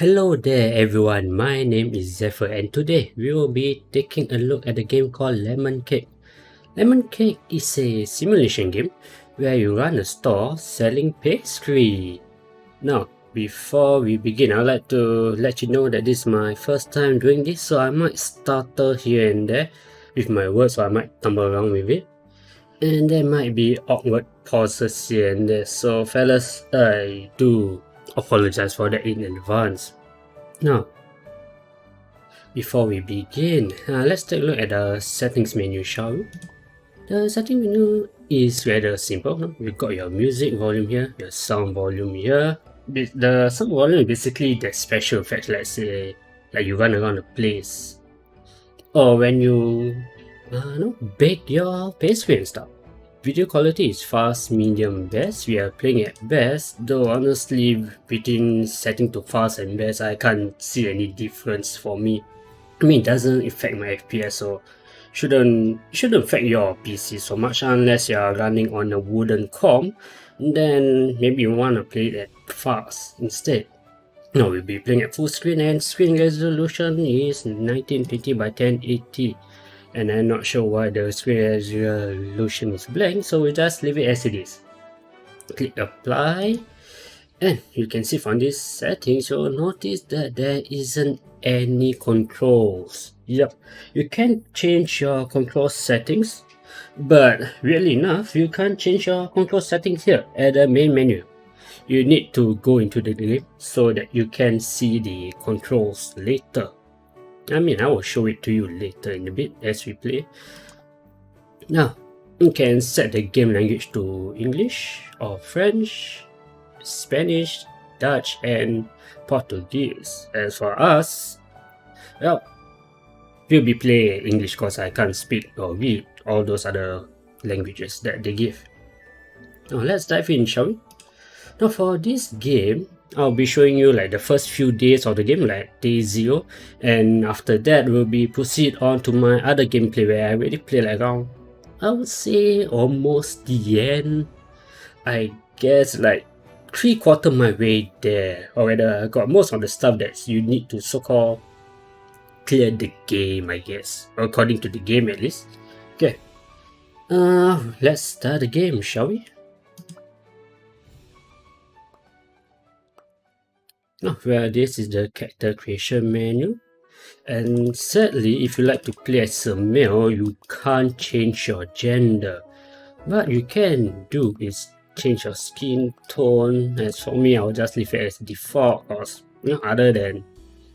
Hello there everyone, my name is Zephyr and today we will be taking a look at a game called Lemon Cake. Lemon Cake is a simulation game where you run a store selling pastry. Now, before we begin, I'd like to let you know that this is my first time doing this, so I might stutter here and there with my words, so I might tumble around with it. And there might be awkward pauses here and there, so fellas, I do apologize for that in advance. Now, before we begin, let's take a look at the settings menu, shall we? The setting menu is rather simple. No? You've got your music volume here, your sound volume here. The sound volume is basically the special effects, let's say, like you run around the place. Or when you bake your pastry and stuff. Video quality is fast, medium, best. We are playing at best, though honestly between setting to fast and best I can't see any difference for me. I mean, it doesn't affect my FPS, so shouldn't affect your PC so much unless you are running on a wooden comp. Then maybe you want to play it at fast instead. Now we'll be playing at full screen and screen resolution is 1920 by 1080. And I'm not sure why the screen resolution is blank, so we'll just leave it as it is. Click apply, and you can see from this settings, you'll notice that there isn't any controls. Yep, you can change your control settings, but weirdly enough, you can't change your control settings here at the main menu. You need to go into the game so that you can see the controls later. I mean, I will show it to you later in a bit as we play. Now, you can set the game language to English or French, Spanish, Dutch, and Portuguese. As for us, well, we'll be playing English because I can't speak or read all those other languages that they give. Now, let's dive in, shall we? Now, for this game, I'll be showing you like the first few days of the game, like day 0, and after that we'll be proceed on to my other gameplay where I already played like around, I would say almost the end. I guess like 3/4 my way there, or rather I got most of the stuff that you need to so-called clear the game, I guess, according to the game at least. Okay, let's start the game, shall we? Now, this is the character creation menu, and sadly, if you like to play as a male, you can't change your gender. What you can do is change your skin tone. As for me, I'll just leave it as default, because other than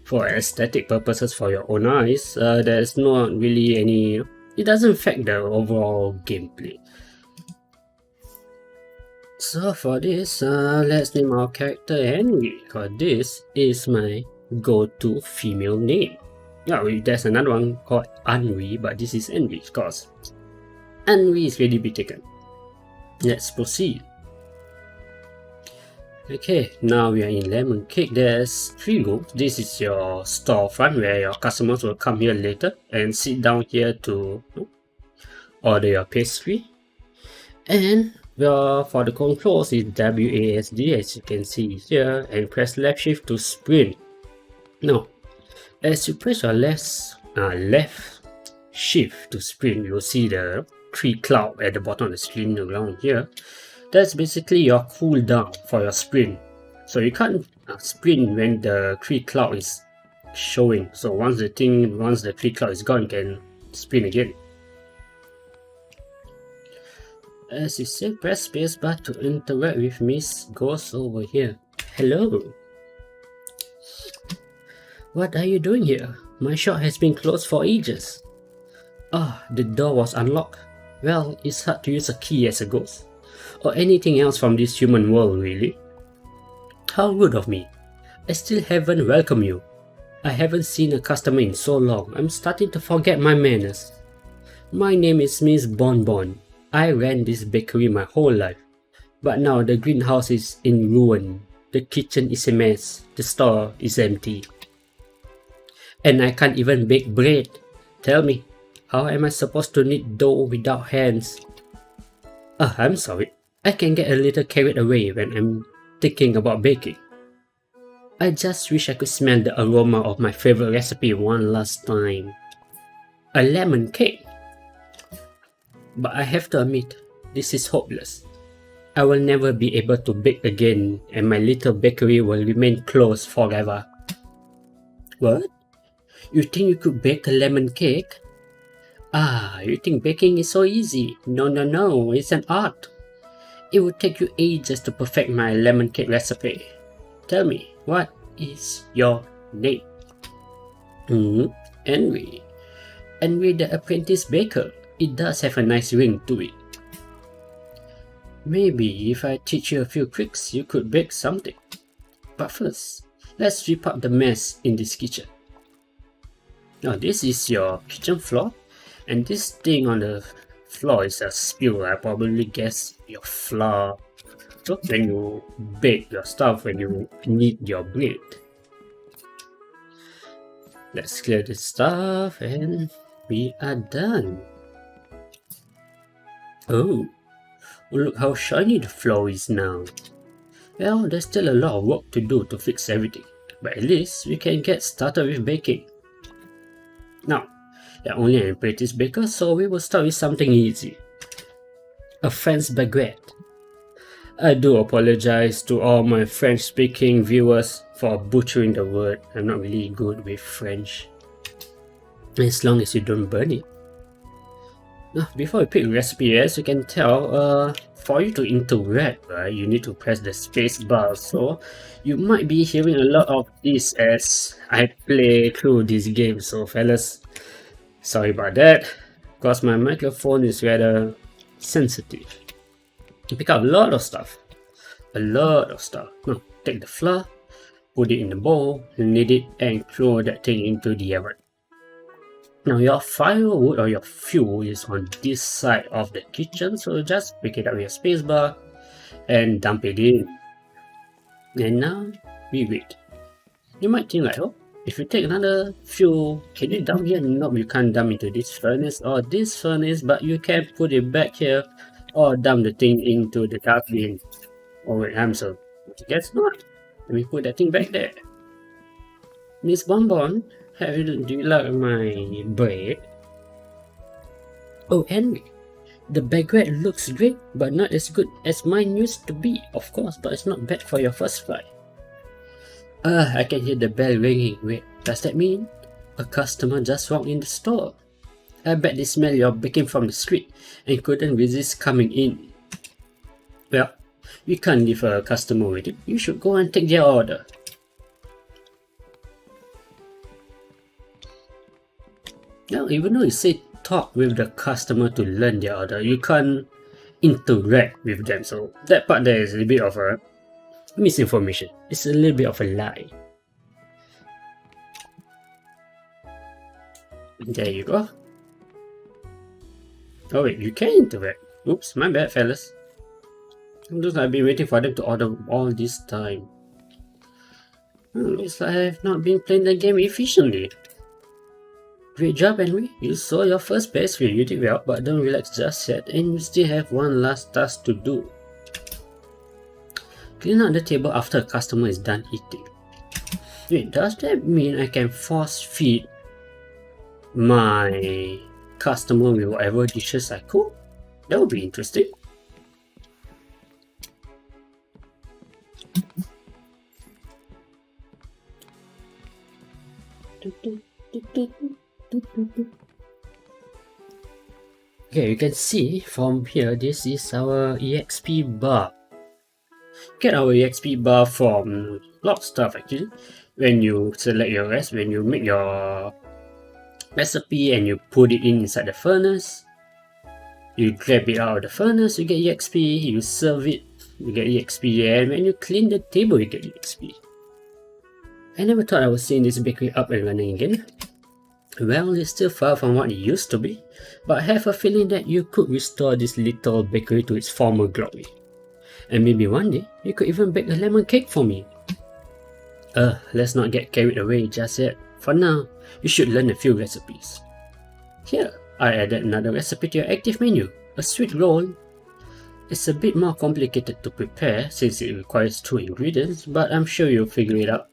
for aesthetic purposes for your own eyes, there's not really any. It doesn't affect the overall gameplay. So for this, let's name our character Henry, because this is my go-to female name. Yeah, there's another one called Henry, but this is Henry, of course. Henry is ready to be taken. Let's proceed. Okay, now we are in Lemon Cake. There's 3 rooms. This is your storefront where your customers will come here later and sit down here to order your pastry. And well, for the controls is WASD, as you can see here, and press left shift to sprint. Now, as you press your left shift to sprint, you'll see the 3 cloud at the bottom of the screen around here. That's basically your cooldown for your sprint. So you can't sprint when the 3 cloud is showing. So once the 3 cloud is gone, you can sprint again. As you say, press spacebar to interact with Miss Ghost over here. Hello. What are you doing here? My shop has been closed for ages. The door was unlocked. Well, it's hard to use a key as a ghost. Or anything else from this human world, really. How rude of me. I still haven't welcomed you. I haven't seen a customer in so long. I'm starting to forget my manners. My name is Miss Bonbon. I ran this bakery my whole life, but now the greenhouse is in ruin, the kitchen is a mess, the store is empty, and I can't even bake bread. Tell me, how am I supposed to knead dough without hands? I'm sorry, I can get a little carried away when I'm thinking about baking. I just wish I could smell the aroma of my favorite recipe one last time. A lemon cake. But I have to admit, this is hopeless. I will never be able to bake again, and my little bakery will remain closed forever. What? You think you could bake a lemon cake? Ah, you think baking is so easy? No, no, no, it's an art. It would take you ages to perfect my lemon cake recipe. Tell me, what is your name? Henry. Henry the Apprentice Baker. It does have a nice ring to it. Maybe if I teach you a few tricks, you could bake something. But first, let's sweep up the mess in this kitchen. Now this is your kitchen floor, and this thing on the floor is a spill. I probably guess your flour. So when you bake your stuff, when you knead your bread. Let's clear this stuff and we are done. Oh, look how shiny the floor is now. Well, there's still a lot of work to do to fix everything, but at least we can get started with baking. Now, you're only an apprentice baker, so we will start with something easy. A French baguette. I do apologize to all my French-speaking viewers for butchering the word. I'm not really good with French. As long as you don't burn it. Now, before we pick recipe, as you can tell, for you to interact, right, you need to press the space bar. So you might be hearing a lot of this as I play through this game. So fellas, sorry about that, because my microphone is rather sensitive. You pick up a lot of stuff. Now, take the flour, put it in the bowl, knead it, and throw that thing into the oven. Now your firewood or your fuel is on this side of the kitchen, so just pick it up with your spacebar and dump it in. And now we wait. You might think like, oh, if you take another fuel, can you dump here? No, you can't dump into this furnace or this furnace, but you can put it back here or dump the thing into the dark bin. Oh wait, I'm so guess not. Let me put that thing back there. Miss Bonbon, do you like my bread? Oh, Henry, the baguette looks great, but not as good as mine used to be, of course, but it's not bad for your first fry. I can hear the bell ringing. Wait, does that mean a customer just walked in the store? I bet they smell your baking from the street and couldn't resist coming in. Well, we can't leave a customer waiting. You should go and take their order. Now, even though you say talk with the customer to learn their order, you can't interact with them. So that part there is a little bit of a misinformation. It's a little bit of a lie. There you go. Oh wait, you can interact. Oops, my bad, fellas. Looks like I've been waiting for them to order all this time. Looks like I have not been playing the game efficiently. Great job, Henry. You saw your first pastry. You did well, but don't relax just yet, and you still have one last task to do. Clean out the table after a customer is done eating. Wait, does that mean I can force feed my customer with whatever dishes I cook? That would be interesting. Okay, you can see from here, this is our Exp Bar. Get our Exp Bar from a lot of stuff actually. When you select your recipe, when you make your recipe and you put it inside the furnace, you grab it out of the furnace, you get EXP, you serve it, you get EXP, and when you clean the table, you get EXP. I never thought I was seeing this bakery up and running again. Well, it's still far from what it used to be, but I have a feeling that you could restore this little bakery to its former glory. And maybe one day, you could even bake a lemon cake for me. Let's not get carried away just yet. For now, you should learn a few recipes. Here, I added another recipe to your active menu, a sweet roll. It's a bit more complicated to prepare since it requires 2 ingredients, but I'm sure you'll figure it out.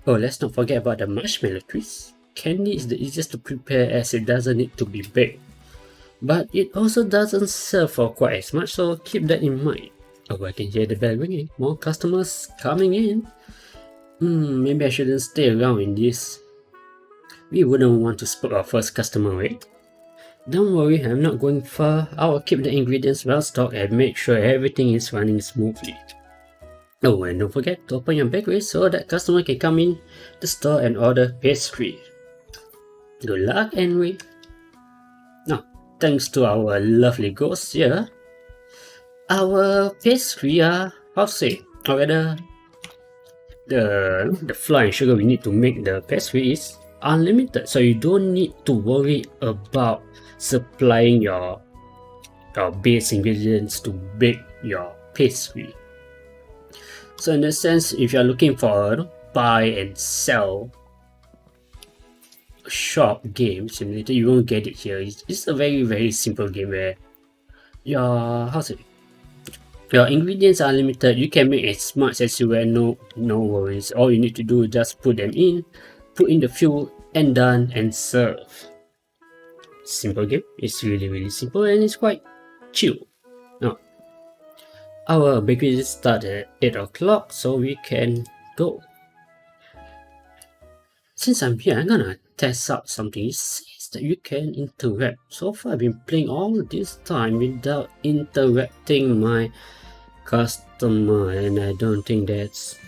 Oh, let's not forget about the marshmallow twist. Candy is the easiest to prepare as it doesn't need to be baked. But it also doesn't serve for quite as much, so keep that in mind. Oh, I can hear the bell ringing. More customers coming in. Maybe I shouldn't stay around in this. We wouldn't want to spook our first customer, right? Don't worry, I'm not going far. I'll keep the ingredients well stocked and make sure everything is running smoothly. Oh, and don't forget to open your bakery so that customer can come in the store and order pastry. Good luck, Henry. Now, thanks to our lovely ghosts here, our pastry are, how to say, or rather, the flour and sugar we need to make the pastry is unlimited, so you don't need to worry about supplying your base ingredients to bake your pastry. So in that sense, if you're looking for a buy and sell shop game simulator, you won't get it here. It's a very simple game where your your ingredients are limited. You can make as much as you want, no worries. All you need to do is just put them in, put in the fuel, and done and serve. Simple game. It's really simple and it's quite chill. Now, our bakery starts at 8 o'clock, so we can go. Since I'm here, I'm gonna test out something. It says that you can interact. So far, I've been playing all this time without interacting my customer, and I don't think that's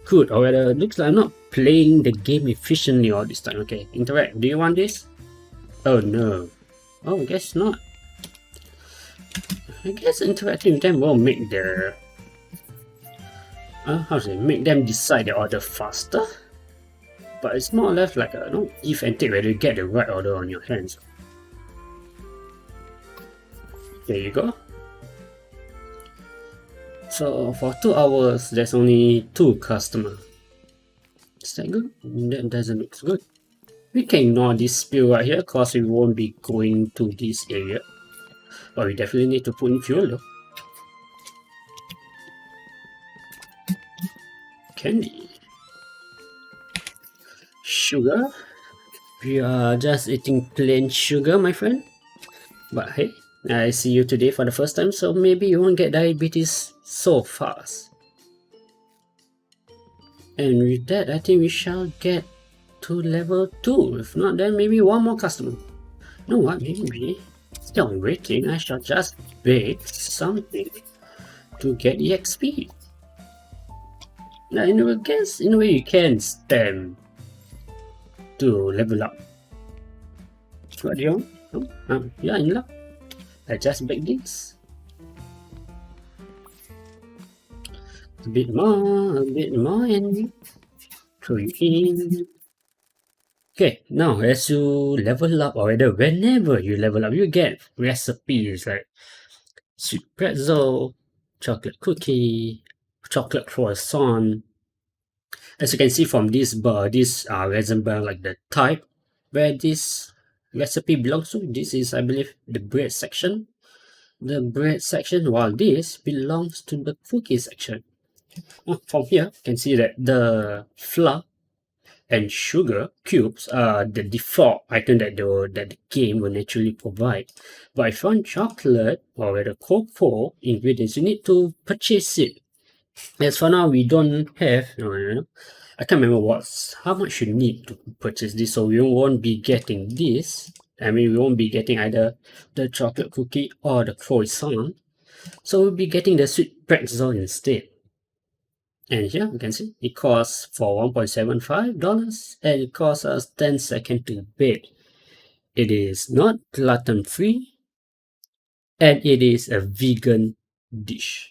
good. Or rather, it looks like I'm not playing the game efficiently all this time. Okay, interact. Do you want this? Oh no. Oh, I guess not. I guess interacting with them will make the make them decide the order faster. But it's more or less like a give and take, whether you get the right order on your hands. There you go. So for 2 hours, there's only 2 customers. Is that good? That doesn't look good. We can ignore this spill right here because we won't be going to this area. But we definitely need to put in fuel though. Candy. Sugar. We are just eating plain sugar, my friend. But hey, I see you today for the first time, so maybe you won't get diabetes so fast. And with that, I think we shall get to level 2. If not, then maybe one more customer. You know what, maybe still waiting, I shall just bake something to get EXP. Now, in a way you can stem to level up. What do you want? Yeah, in luck. I just bake this. A bit more, and throw it in. Okay, now as you level up, or rather whenever you level up, you get recipes like sweet pretzel, chocolate cookie, chocolate croissant. As you can see from this bar, this resemble like the type where this recipe belongs to. This is, I believe, the bread section. The bread section, while this belongs to the cookie section. From here, you can see that the flour and sugar cubes are the default item that the game will naturally provide. But if you want chocolate or the cocoa ingredients, you need to purchase it. As for now, we don't have. I can't remember how much you need to purchase this, so we won't be getting this. I mean, we won't be getting either the chocolate cookie or the croissant. So we'll be getting the sweet pretzel instead. And here you can see it costs for $1.75 and it costs us 10 seconds to bake. It is not gluten free and it is a vegan dish.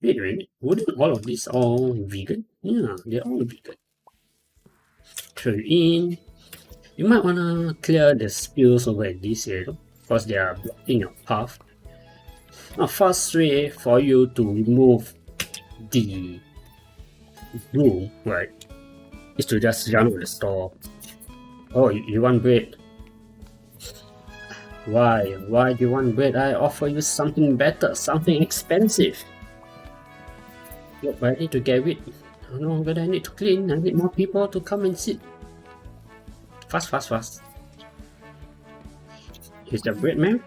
Wait a minute, wouldn't all of these all vegan? Yeah, they're all vegan. Throw it in. You might want to clear the spills over at this area because they are blocking your path. Now, fast way for you to remove the glue, right, is to just run to the store. Oh, you want bread? Why do you want bread? I offer you something better, something expensive. Look, I need to get rid don't know whether I need to clean. I need more people to come and sit. Fast, fast, fast. Here's the bread, ma'am.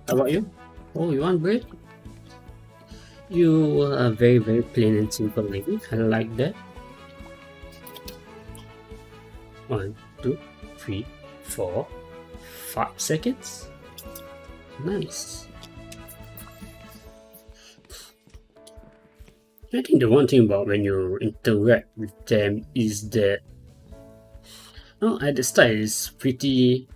How about you? Oh, you want bread? You are very, very plain and simple lady. I like that. 1, 2, 3, 4, 5 seconds. Nice. I think the one thing about when you interact with them is that at the start it's pretty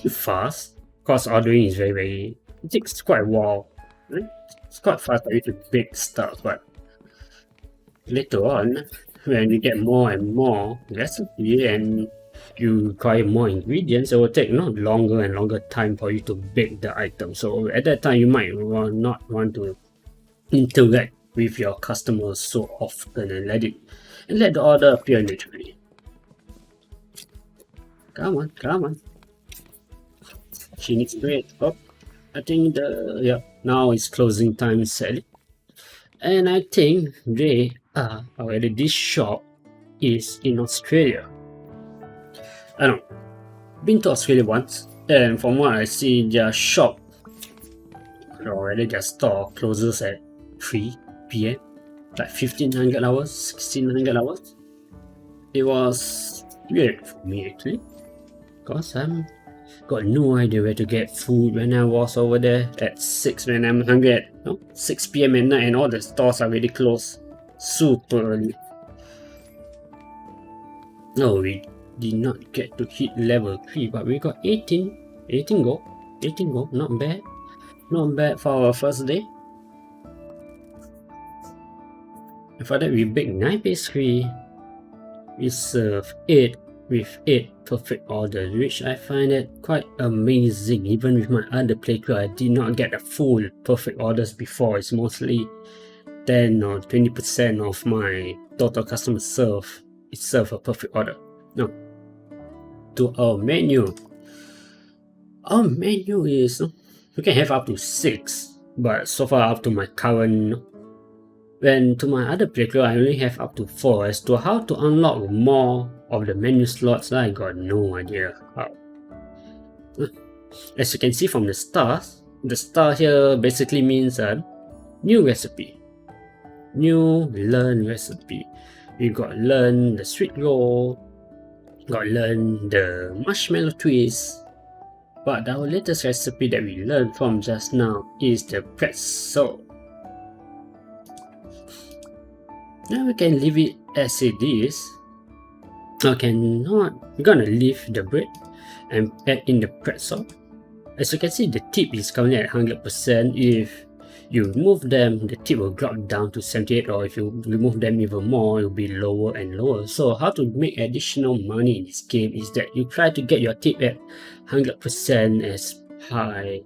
fast. Because ordering is very it takes quite a while. Right? It's quite fast for you to bake stuff, but later on when you get more and more recipe and you require more ingredients, it will take longer and longer time for you to bake the item. So at that time you might not want to interact with your customers so often and let the order appear naturally. Come on. She needs bread. Oh, I think now it's closing time, sadly. And I think this shop is in Australia. I don't know. Been to Australia once, and from what I see, their shop, or rather their store, closes at 3 p.m. Like 1500 hours, 1600 hours. It was weird for me actually, because I'm got no idea where to get food when I was over there at 6 when I'm hungry at 6 p.m. at night and all the stores are already closed super early. No, we did not get to hit level 3, but we got 18 gold, not bad for our first day. And for that we baked 9 pastry, we served 8 with 8 perfect orders, which I find it quite amazing. Even with my other playthrough, I did not get the full perfect orders before. It's mostly 10 or 20% of my total customer serve a perfect order. Now, to our menu. Our menu is, you can have up to 6, but so far up to my current, when to my other playthrough I only have up to 4. As to how to unlock more of the menu slots, I got no idea how. As you can see from the stars, the star here basically means a new recipe. New learn recipe. We got learn the sweet roll, got learn the marshmallow twist, but our latest recipe that we learned from just now is the pretzel. Now we can leave it as it is. We're gonna leave the bread and add in the pretzel. As you can see, the tip is currently at 100%. If you remove them, the tip will drop down to 78, or if you remove them even more, it will be lower and lower. So how to make additional money in this game is that you try to get your tip at 100% as high,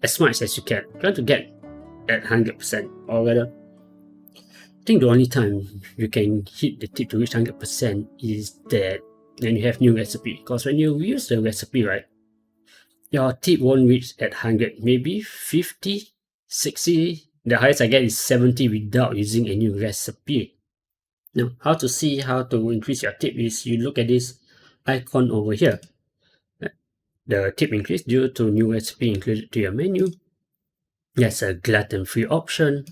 as much as you can. Try to get at 100%, or rather, I think the only time you can hit the tip to reach 100% is that when you have new recipe. Because when you use the recipe, right, your tip won't reach at 100, maybe 50, 60. The highest I get is 70 without using a new recipe. Now, how to see how to increase your tip is you look at this icon over here. The tip increase due to new recipe included to your menu. There's a gluten-free option.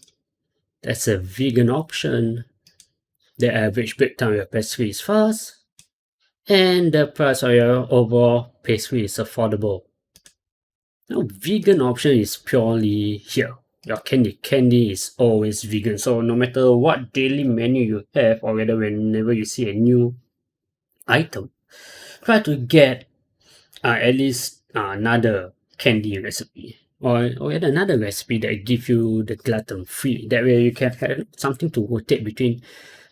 That's a vegan option. The average break time of your pastry is fast. And the price of your overall pastry is affordable. Now, vegan option is purely here. Your candy is always vegan. So no matter what daily menu you have, or whether whenever you see a new item, try to get at least another candy recipe. Or another recipe that give you the gluten free. That way you can have something to rotate between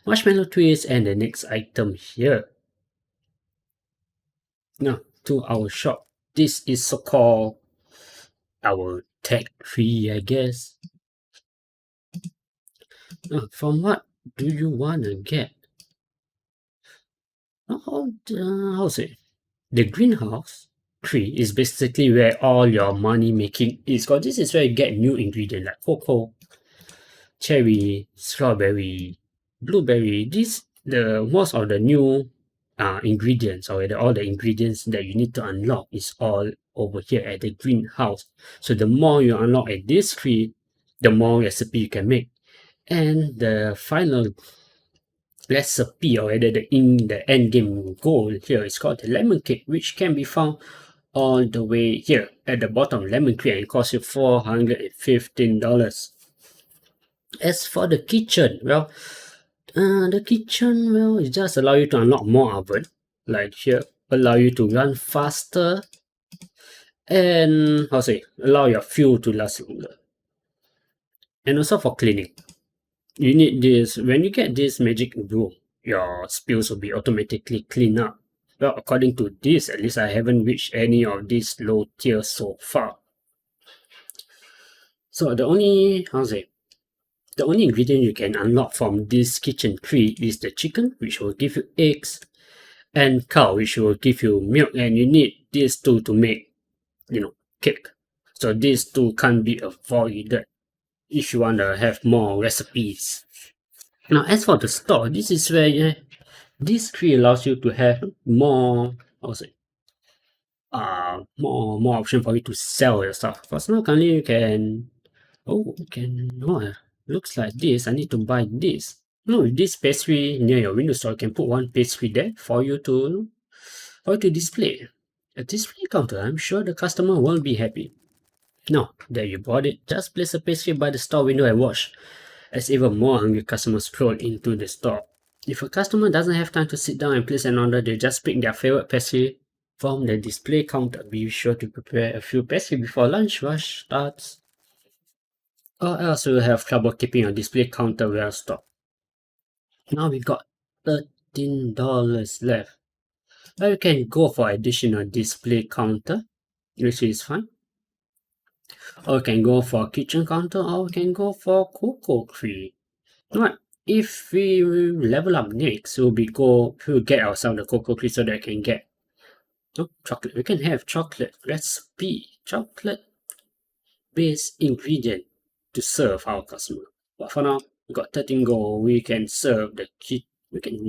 marshmallow twist and the next item here. Now to our shop. This is so-called our tech tree, I guess. Now, from what do you wanna get? How's it? The greenhouse tree is basically where all your money making is, because this is where you get new ingredients like cocoa, cherry, strawberry, blueberry. The most of the new ingredients, or all the ingredients that you need to unlock is all over here at the greenhouse. So the more you unlock at this tree, the more recipe you can make. And the final recipe, or in the end game goal here, is called the lemon cake, which can be found all the way here at the bottom. Lemon cake, and it costs you $415. As for the kitchen, well, it just allow you to unlock more oven, like here, allow you to run faster, and allow your fuel to last longer. And also for cleaning, you need this. When you get this magic broom, your spills will be automatically cleaned up. Well, according to this, at least I haven't reached any of these low tiers so far. So the only ingredient you can unlock from this kitchen tree is the chicken, which will give you eggs, and cow, which will give you milk. And you need these two to make, cake. So these two can't be avoided if you want to have more recipes. Now, as for the store, this is where this tree allows you to have more, more option for you to sell your stuff. Because now currently you can, looks like this. I need to buy this. No, with this pastry near your window store, you can put one pastry there for you to display. A display counter, I'm sure the customer will be happy. Now that you bought it, just place a pastry by the store window and watch as even more hungry customers stroll into the store. If a customer doesn't have time to sit down and place an order, they just pick their favorite pastry from the display counter. Be sure to prepare a few pastry before lunch rush starts, or else you'll have trouble keeping your display counter well stocked. Now we got $13 left. Now you can go for additional display counter, which is fine. Or we can go for kitchen counter, or we can go for cocoa tree. Alright, if we level up next, we'll get ourselves the cocoa tree so that we can get chocolate. We can have chocolate recipe, chocolate based ingredient to serve our customer. But for now, we got 13 gold. We can serve we can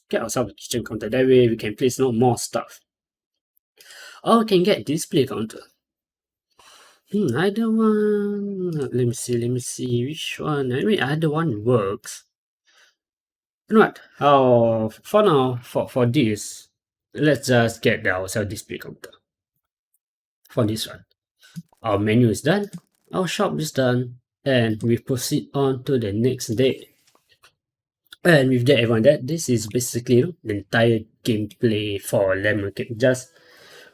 get ourselves a kitchen counter. That way we can place more stuff. Or we can get display counter. Either one. Let me see which one. Anyway, either one works. You know what? For now, for this, let's just get ourselves display counter. For this one, our menu is done, our shop is done, and we proceed on to the next day. And with that, everyone, this is basically the entire gameplay for lemon cake. Just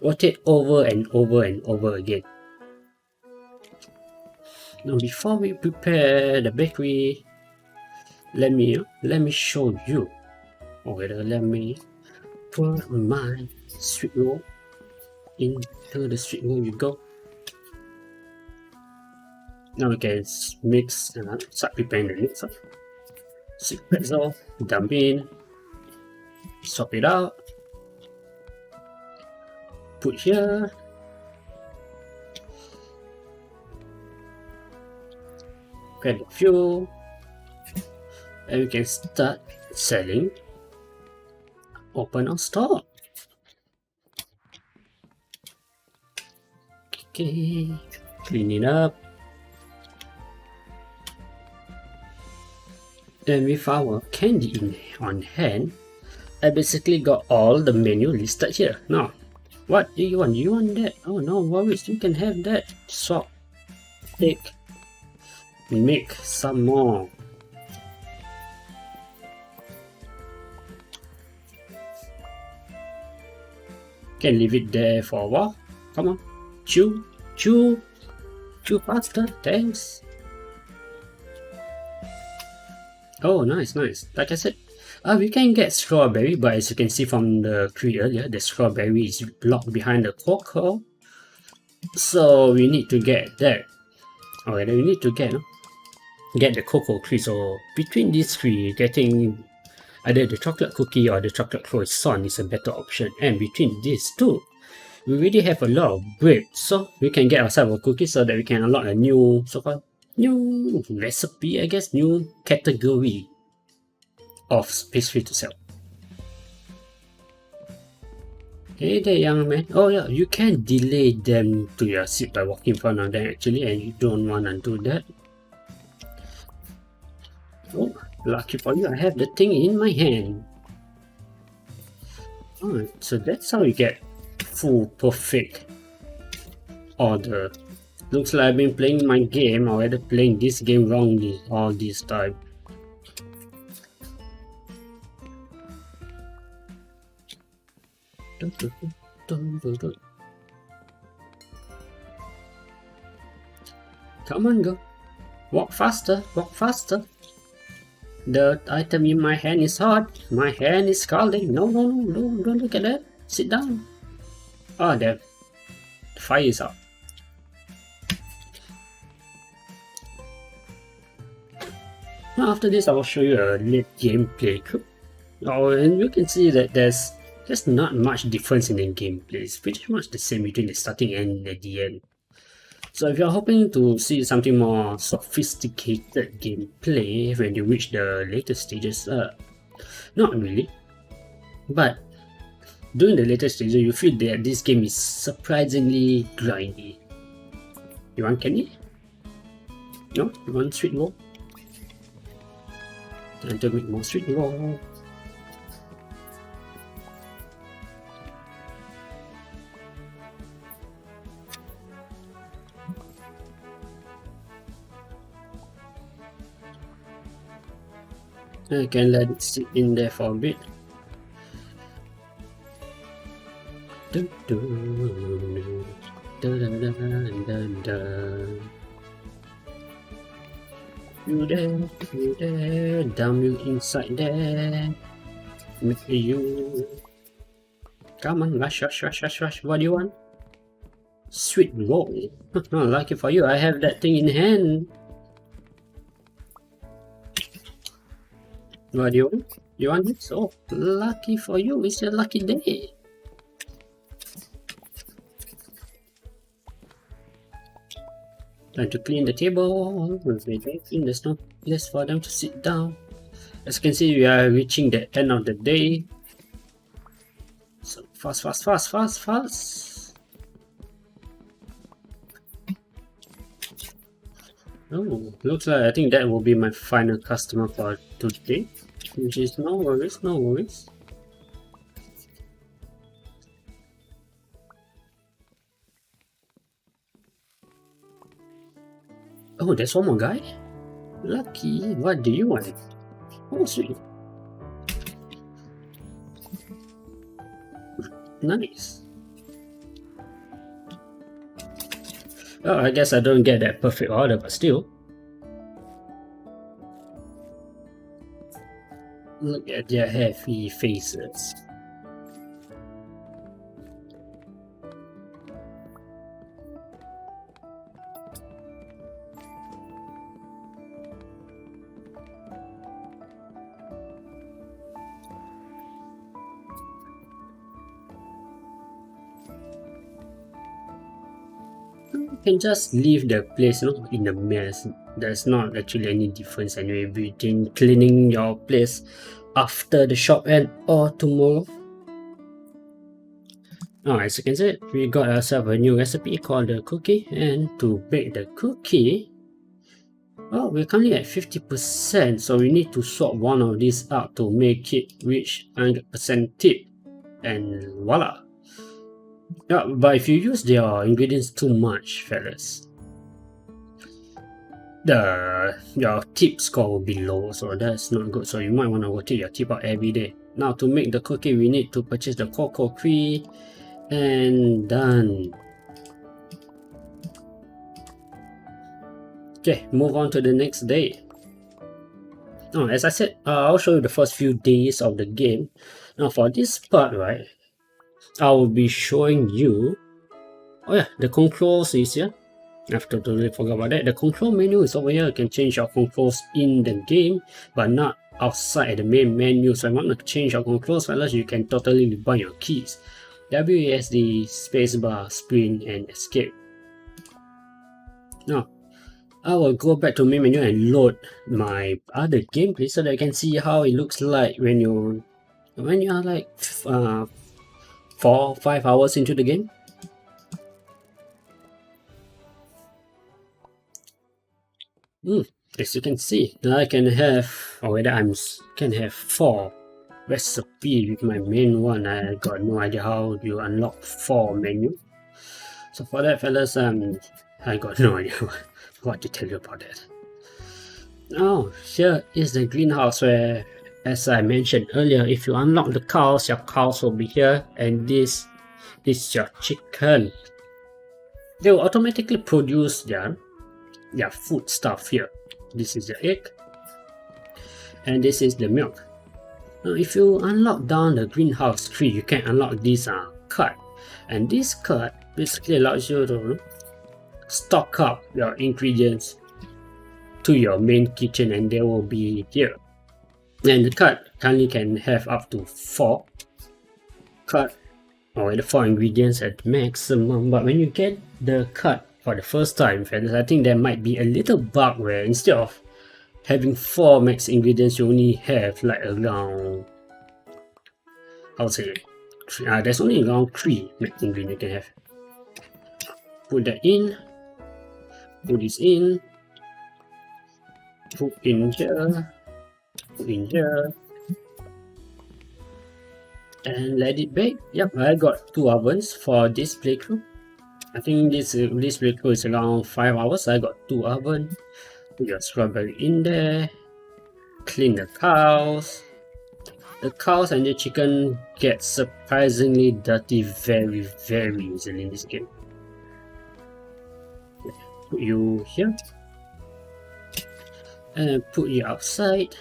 rotate over and over and over again. Now, before we prepare the bakery, let me show you. Let me put my sweet roll into the sweet roll. You go. Now we can mix and start preparing the mixer. Sweet pretzel, dump in, swap it out, put here. Grab the fuel, and we can start selling. Open our store. Okay, clean it up. And with our candy on hand, I basically got all the menu listed here. Now, what do you want? You want that? Oh, no worries, you can have that. Swap, take, make some more. Can leave it there for a while. Come on, chew faster. Thanks. Oh, nice. Like I said, we can get strawberry, but as you can see from the tree earlier, the strawberry is blocked behind the cocoa. So we need to get that. Alright, we need to get the cocoa tree. So between these three, getting either the chocolate cookie or the chocolate croissant is a better option. And between these two, we already have a lot of bread, so we can get ourselves a cookie so that we can unlock a new so-called new recipe, I guess, new category. of pastry to sell. Hey there, young man. Oh yeah, you can delay them to your seat by walking in front of them actually, and you don't want to do that. Oh, lucky for you, I have the thing in my hand. Alright, so that's how you get full perfect order. Looks like I've been playing my game, or rather playing this game wrongly all this time. Come on, go. Walk faster, walk faster. The item in my hand is hot. My hand is scalding. No, don't look at that. Sit down. Oh, damn. The fire is out. Now after this, I will show you a late gameplay clip. Oh, and you can see that there's not much difference in the gameplay. It's pretty much the same between the starting and the end. So if you're hoping to see something more sophisticated gameplay when you reach the later stages, not really. But during the later stages, you feel that this game is surprisingly grindy. You want candy? No? You want sweet roll? Time to make more sweet roll. I can let it sit in there for a bit. Dun, dun, dun, dun, dun, dun, dun. You there, damn you inside there. Make you. Come on, rush. What do you want? Sweet roll. Lucky for you, I have that thing in hand. What do you want? You want this? Oh, lucky for you, it's your lucky day. Time to clean the table. There's no place for them to sit down. As you can see, we are reaching the end of the day. So fast. Oh, looks like I think that will be my final customer for today. Which is no worries. Oh, there's one more guy? Lucky, what do you want? Oh, sweet. Nice. Oh, I guess I don't get that perfect order, but still. Look at their happy faces. You can just leave the place, in a mess. There's not actually any difference anyway between cleaning your place after the shop end or tomorrow. As you can see, we got ourselves a new recipe called the cookie, and to bake the cookie, we're currently at 50%, so we need to swap one of these out to make it reach 100% tip, and voila. But if you use their ingredients too much, fellas, your tip score will be low, so that's not good. So you might want to rotate your tip out every day. Now to make the cookie, we need to purchase the cocoa cream, and done. Okay, move on to the next day. As I said, I'll show you the first few days of the game. Now for this part, right, I will be showing you. The controls is here. I've totally forgot about that. The control menu is over here. You can change your controls in the game, but not outside the main menu. So if you want to change your controls, fellas, you can totally rebind your keys. WASD, spacebar, sprint, and escape. Now, I will go back to main menu and load my other gameplay so that I can see how it looks like when you are like 4-5 hours into the game. As you can see, I can have, or whether can have 4 recipes with my main one. I got no idea how you unlock 4 menu. So for that, fellas, I got no idea what to tell you about that. Now, here is the greenhouse where, as I mentioned earlier, if you unlock the cows, your cows will be here, and this is your chicken. They will automatically produce their food stuff here. This is the egg, and this is the milk. Now, if you unlock down the greenhouse tree, you can unlock this cart, and this cart basically allows you to stock up your ingredients to your main kitchen, and they will be here. And the cart currently can have up to 4 cart or the 4 ingredients at maximum. But when you get the cart for the first time, fellas, I think there might be a little bug where instead of having 4 max ingredients, you only have like around, I would say, there's only around 3 max ingredients you can have. Put that in, put this in, put in here, put in here, and let it bake. Yep, I got 2 ovens for this playthrough. I think this playthrough is around 5 hours. I got 2 ovens. Put your strawberry in there. Clean the cows. The cows and the chicken get surprisingly dirty very, very easily in this game. Put you here. And put you outside.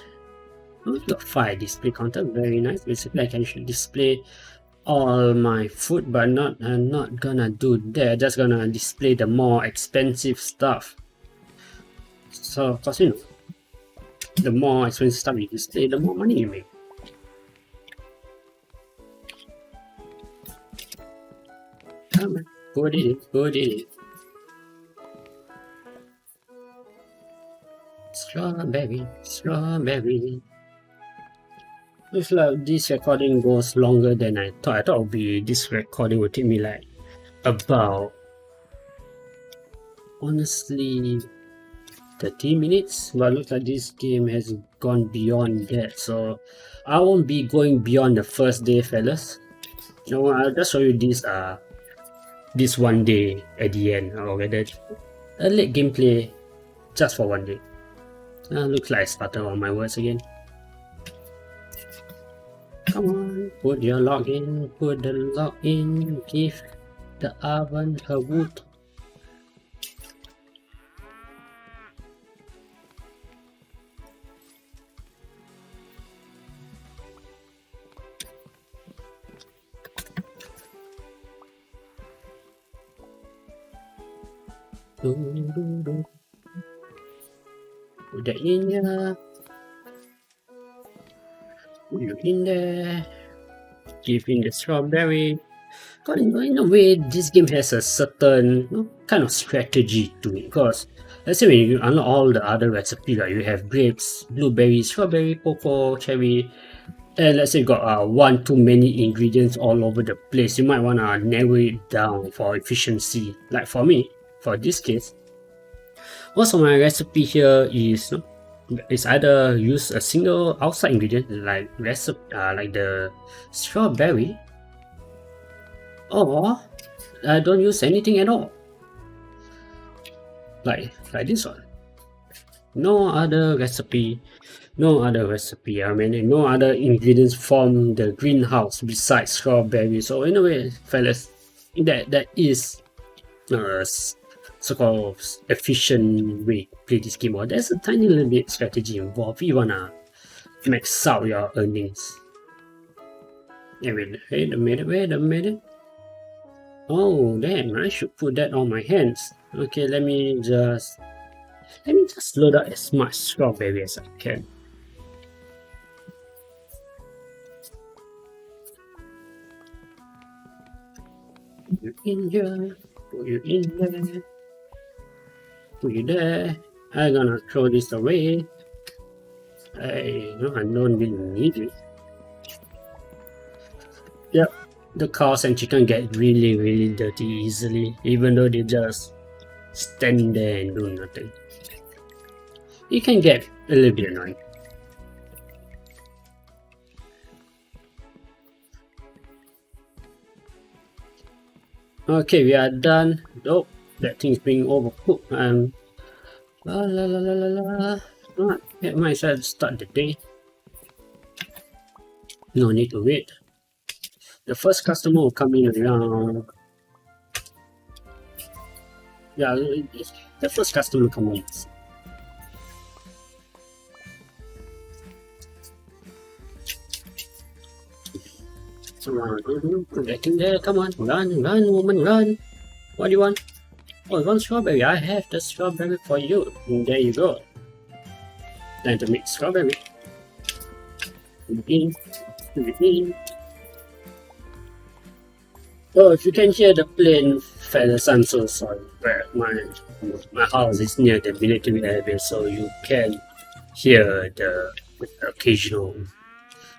Oh, got 5 display counter, very nice. Basically, I can display all my food, but I'm not gonna do that. Just gonna display the more expensive stuff. So, cause you know, the more expensive stuff you display, the more money you make. Come on, put it in, put it in. Strawberry, strawberry. Looks like this recording goes longer than I thought. I thought this recording would take me like about, honestly, 30 minutes, but looks like this game has gone beyond that. So I won't be going beyond the first day, fellas. You know, I'll just show you this one day at the end, or whether a late gameplay just for one day. Looks like I started on my words again. Come on, put your log in, put the log in, give the oven a wood. Put that in here. Put you in there. Give in the strawberry. But in a way, this game has a certain kind of strategy to it. Because let's say when you unlock all the other recipes, like you have grapes, blueberries, strawberry, cocoa, cherry, and let's say you got one too many ingredients all over the place, you might want to narrow it down for efficiency. Like for me, for this case, most of my recipe here is either use a single outside ingredient like the strawberry, or I don't use anything at all, like this one. No other recipe, I mean no other ingredients from the greenhouse besides strawberry. So in a way, fellas, that is so-called efficient way to play this game. Or there's a tiny little bit strategy involved if you wanna max out your earnings. Wait a minute. Oh damn, I should put that on my hands. Okay, let me just load up as much strawberry as I can. Put you in here, put you in there, put you there, I'm gonna throw this away. I don't really need it. Yep, the cows and chicken get really dirty easily, even though they just stand there and do nothing. It can get a little bit annoying. Okay, we are done. Oh, that thing's being overcooked. La la la la la la. Alright, might as well start the day. No need to wait. The first customer will come in around. Yeah, the first customer come in. Get in there, come on, run, woman, run. What do you want? Oh, you want strawberry? I have the strawberry for you. And there you go. Time to make strawberry. Oh, if you can hear the plane, fellas, I'm so sorry. But my house is near the military area, so you can hear the occasional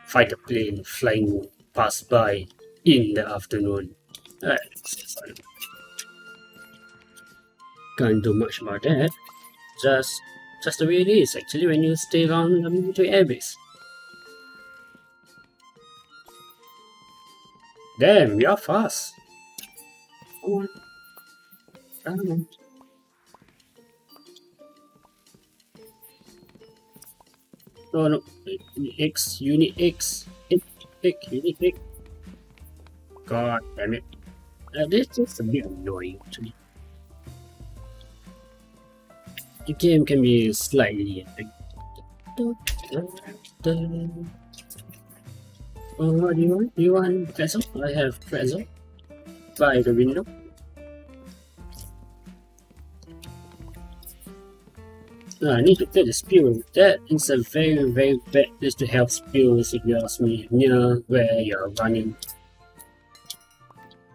fighter plane flying past by in the afternoon. Sorry. Can't do much about that. Just the way it is actually when you stay around the military airbase. Damn, you're fast. Come on. Come on. Oh no, X, you need X. X, you need X. God damn it. This is a bit annoying actually. The game can be slightly Oh, what do you want? You want pretzel? I have pretzel by the window. I need to clear the spew. That is a very bad place to have spews, if you ask me, near where you're running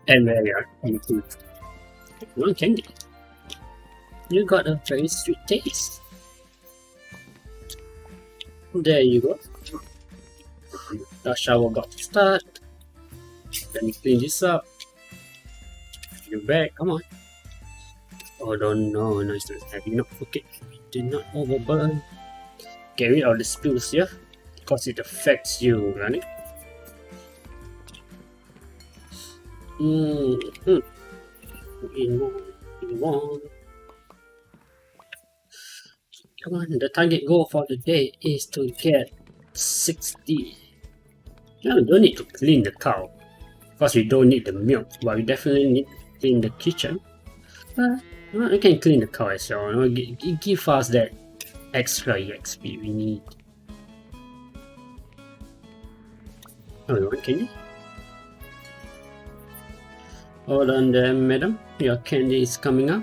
and where you're eating. One candy. You got a very sweet taste. There you go. The shower about to start. Let me clean this up. You're back, come on. Oh no, it's not heavy enough. Okay, do not overburn. Get rid of the spills here, because it affects you running. In one. Come on, the target goal for the day is to get 60. No, we don't need to clean the cow, because we don't need the milk, but we definitely need to clean the kitchen. But we can clean the cow as well. Give us that extra XP we need. Oh, you want candy? Hold on there, madam. Your candy is coming up.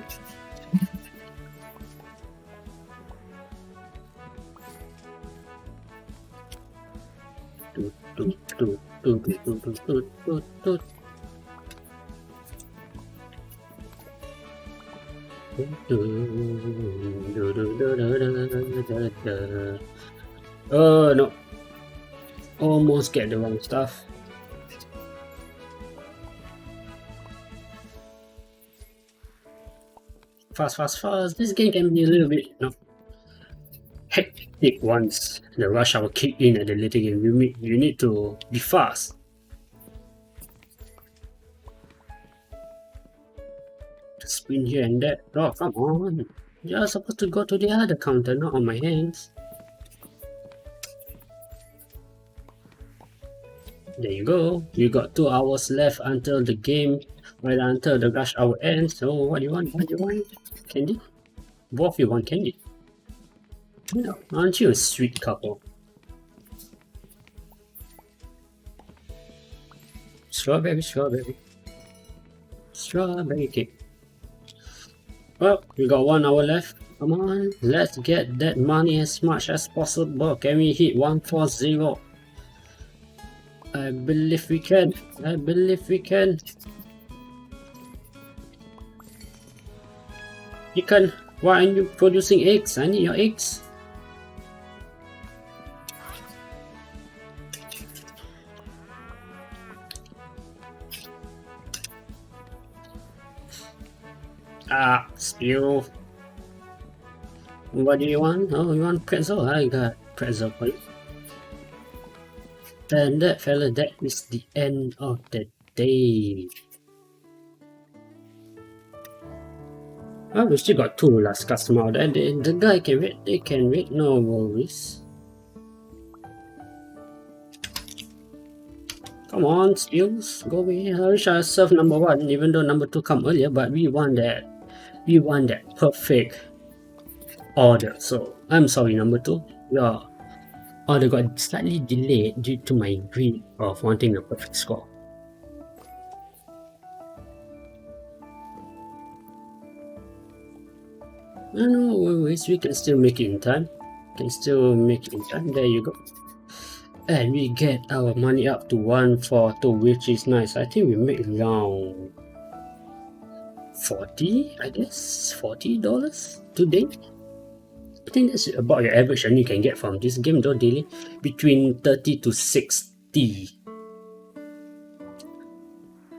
Oh no, almost get the wrong stuff. Fast. This game can be a little bit, hectic once the rush hour kick in at the later game. You need to be fast. Spin here and that. Oh, come on. You're supposed to go to the other counter, not on my hands. There you go. You got 2 hours left until the game, until the rush hour ends. So what do you want? Candy? Both of you want candy. No, aren't you a sweet couple? Strawberry cake. Well, we got 1 hour left. Come on, let's get that money as much as possible. Can we hit 140? I believe we can. Chicken, Why aren't you producing eggs? I need your eggs. Ah, spill. What do you want? Oh, you want pretzel? I got pretzel for you. And that fella, that is the end of the day. Oh, we still got 2 last customer out there. The guy can wait, they can wait, no worries. Come on, skills, go away. I wish I served number 1, even though number 2 come earlier, but we want that perfect order. So I'm sorry, number 2. Your order got slightly delayed due to my greed of wanting a perfect score. No worries, we can still make it in time. There you go. And we get our money up to 142, which is nice. I think we make around 40, I guess, $40 today. I think that's about your average earning you can get from this game though daily, between 30 to 60.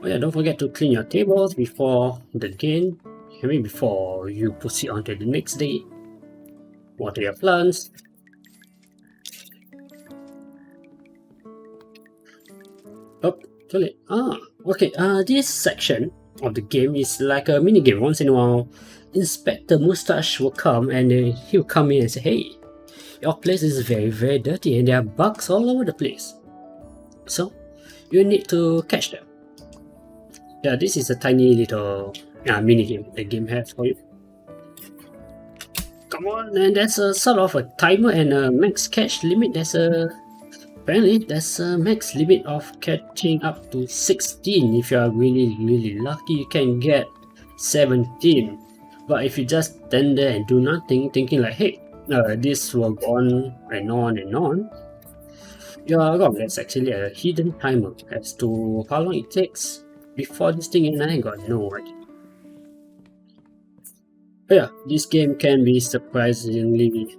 Oh yeah, don't forget to clean your tables before the game. I mean before you proceed on to the next day. Water your plants. Oh, too late. Okay, this section of the game is like a mini game. Once in a while, Inspector Mustache will come and he'll come in and say, hey, your place is very, very dirty and there are bugs all over the place. So, you need to catch them. Yeah, this is a tiny little mini game the game has for you. Come on, and there's a sort of a timer and a max catch limit. Apparently, there's a max limit of catching up to 16. If you are really, really lucky, you can get 17. But if you just stand there and do nothing, thinking like, hey, this will go on and on and on, you're wrong. That's actually a hidden timer as to how long it takes before this thing, and I got no idea. But yeah, this game can be surprisingly,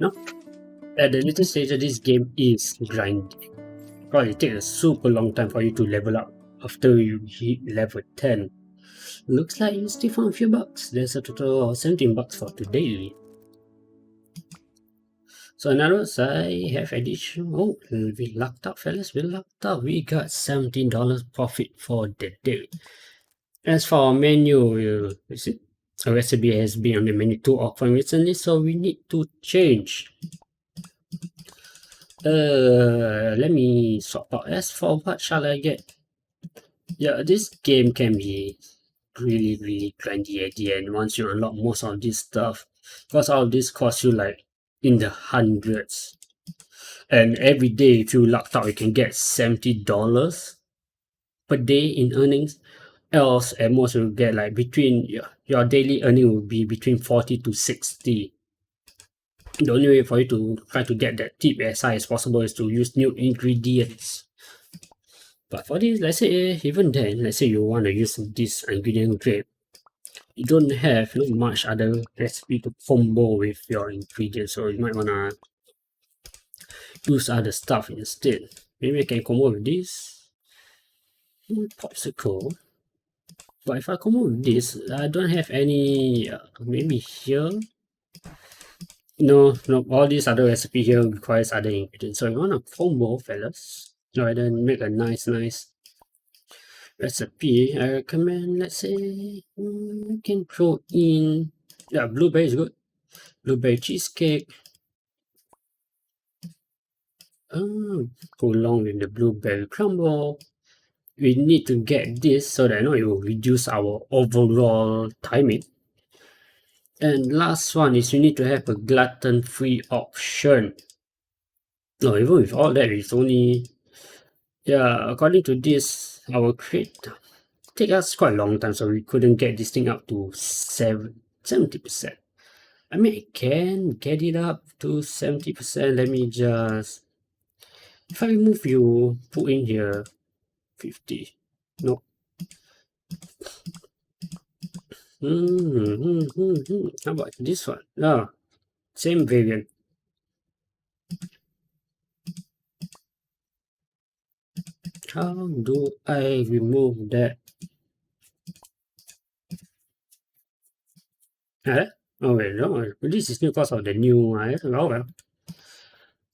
at the later stage of this game is grinding. Probably take a super long time for you to level up after you hit level 10. Looks like you still found a few bucks. There's a total of 17 bucks for today. So in other words, I have additional. Oh, we lucked out, fellas. We lucked out. We got $17 profit for the day. As for our menu, you see, a recipe has been on the menu too often recently, so we need to change. Let me swap out. As for what shall I get? Yeah, this game can be really, really grindy at the end once you unlock most of this stuff. Because all of this costs you like in the hundreds. And every day, if you lucked out, you can get $70 per day in earnings. Else, at most, you'll get like between your daily earning will be between 40 to 60. The only way for you to try to get that tip as high as possible is to use new ingredients. But for this, let's say even then, let's say you want to use this ingredient grape, you don't have much other recipe to combo with your ingredients, so you might wanna use other stuff instead. Maybe I can combo with this popsicle. But if I combo with this, I don't have any. Maybe here. No, all these other recipe here requires other ingredients. So you want a combo, fellas. Alright, then make a nice recipe. I recommend, let's say, you can throw in, blueberry is good. Blueberry cheesecake. Go along with the blueberry crumble. We need to get this so that it will reduce our overall timing. And last one is you need to have a gluten-free option. No, even with all that, it's only, according to this, our crate take us quite a long time, so we couldn't get this thing up to 70%. I mean, I can get it up to 70%. Let me just, if I remove you, put in here 50. No. How about this one? Oh, same variant. How do I remove that? Oh wait, no, this is new because of the new. Oh well.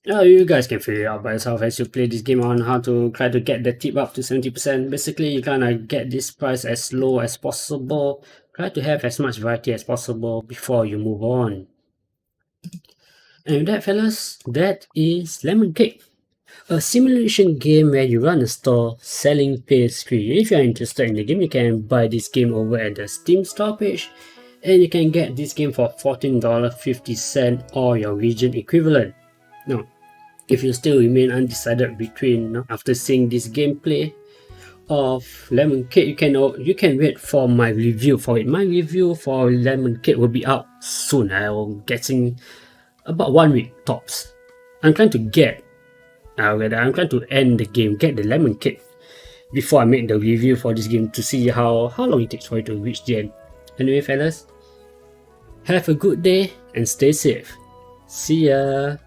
You guys can figure it out by yourself as you play this game on how to try to get the tip up to 70%. Basically, you kinda get this price as low as possible. Try to have as much variety as possible before you move on. And with that, fellas, that is Lemon Cake, a simulation game where you run a store selling pastry. If you're interested in the game, you can buy this game over at the Steam store page, and you can get this game for $14.50 or your region equivalent. Now, if you still remain undecided between after seeing this gameplay of Lemon Cake, you can wait for my review for it. My review for Lemon Cake will be out soon. I will getting about 1 week tops. I'm trying to end the game, get the Lemon Cake before I make the review for this game to see how long it takes for it to reach the end. Anyway, fellas, have a good day and stay safe. See ya.